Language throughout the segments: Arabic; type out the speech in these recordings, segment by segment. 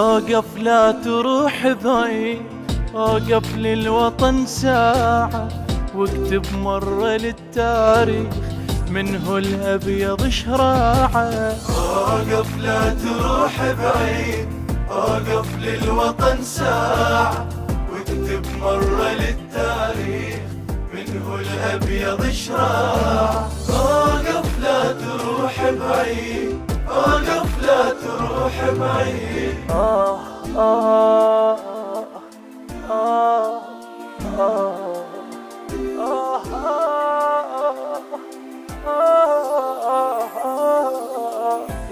أوقف لا تروح بعيد، أوقف للوطن ساعة، واكتب مرة للتاريخ منه الأبيض شراعة. أوقف لا تروح بعيد، أوقف للوطن ساعة، واكتب مرة للتاريخ منه الأبيض شراعة. أوقف لا تروح بعيد، أوقف لا تروح بعيد.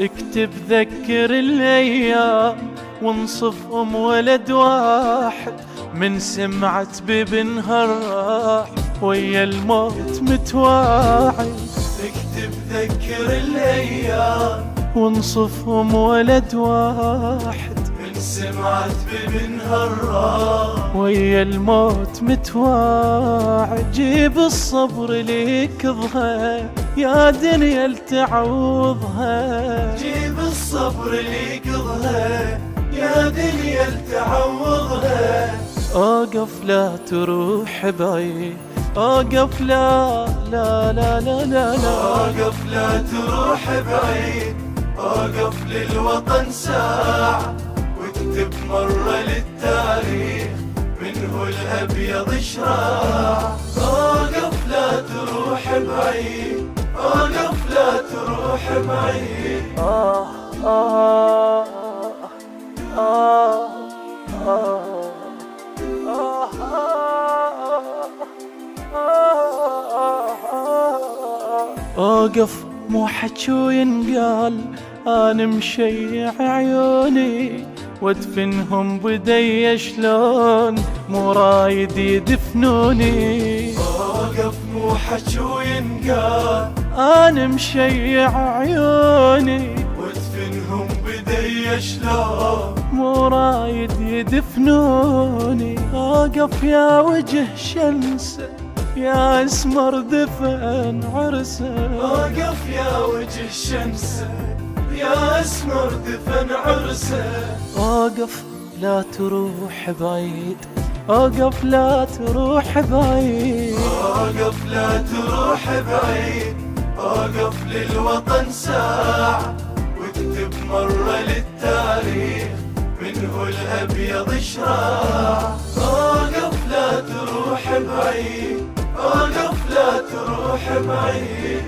اكتب ذكر الأيام وانصف ولد واحد، من سمعة بابنها الراح ويا الموت متواعد. اكتب ذكر الأيام وانصف ولد واحد، من سمعت بابنها الراح ويا الموت متواعد. جيب الصبر ليك ظهر يا دنيا لتعوضها، جيب الصبر ليك ظهر يا دنيا لتعوضها. أوقف لا تروح بعيد، أوقف لا لا لا لا لا لا. أوقف لا تروح بعيد، أوقف للوطن ساعة، واكتب مرة للتاريخ منه الأبيض شراعة. أوقف لا تروح بعيد، أوقف لا تروح بعيد. أوقف مو حكي ينقال، أنا مشيع عيوني وادفنهم بدي شلون مو رايد يدفنوني. أوقف مو حكي ينقال، أنا مشيع عيوني وادفنهم بدي شلون مو رايد يدفنوني. أوقف يا وجه شمسه يا اسمر دفن عرسه، أوقف يا وجه الشمس يا اسمر دفن عرسه. أوقف لا تروح بعيد، أوقف لا تروح بعيد. أوقف لا تروح بعيد، أوقف للوطن ساعة، واكتب مرة للتاريخ منه الأبيض شراعة. أوقف لا تروح بعيد، أوقف لا تروح بعيد.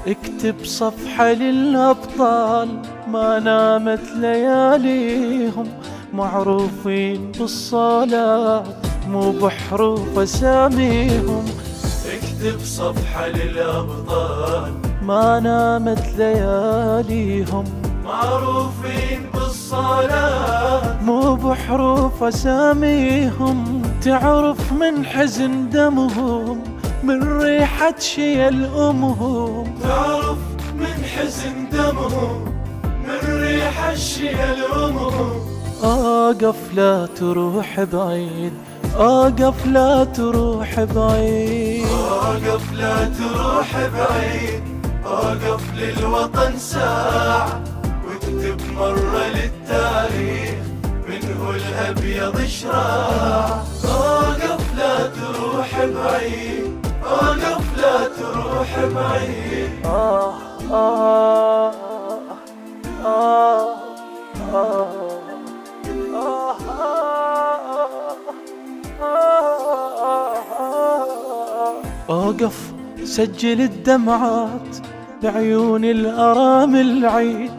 اكتب صفحة للأبطال ما نامت لياليهم، معروفين بالصلاة مو بحروف أساميهم. اكتب صفحة للأبطال ما نامت لياليهم، معروفين بالصلاة مو بحروف أساميهم. تعرف من حزن دمهم من ريحة شيل أمهم، تعرف من حزن دمهم من ريح الشيل أمهم. أوقف لا تروح بعيد، أوقف لا تروح بعيد. أوقف لا تروح بعيد، أوقف للوطن ساعة، واكتب مرة للتاريخ منه الأبيض شراعة. أوقف لا تروح بعيد، أوقف لا تروح بعيد. أوقف سجل الدمعات بعيون الأرامل عيد،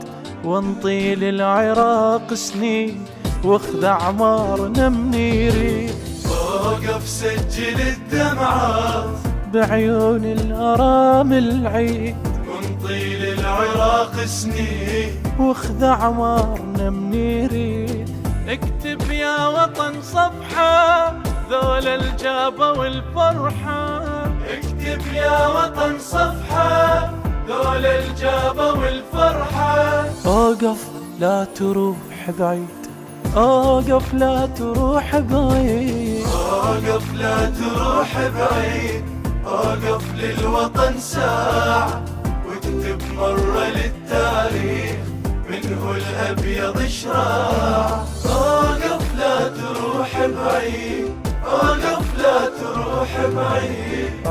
وانطي للعراق سنين واخذ أعمارنا منيري. أوقف سجل الدمعات بعيون الأرامل عيد، وانطي للعراق سنين واخذ أعمارنا منيري. اكتب يا وطن صفحة ذول الجابة والفرحة، اكتب يا وطن صفحة ذول الجابة والفرحة. أوقف لا تروح بعيد، أوقف لا تروح بعيد، أوقف لا تروح بعيد، أوقف للوطن ساعة واكتب مرة للتاريخ منه الأبيض شراع. أوقف لا تروح بعيد، أوقف لا تروح بعيد.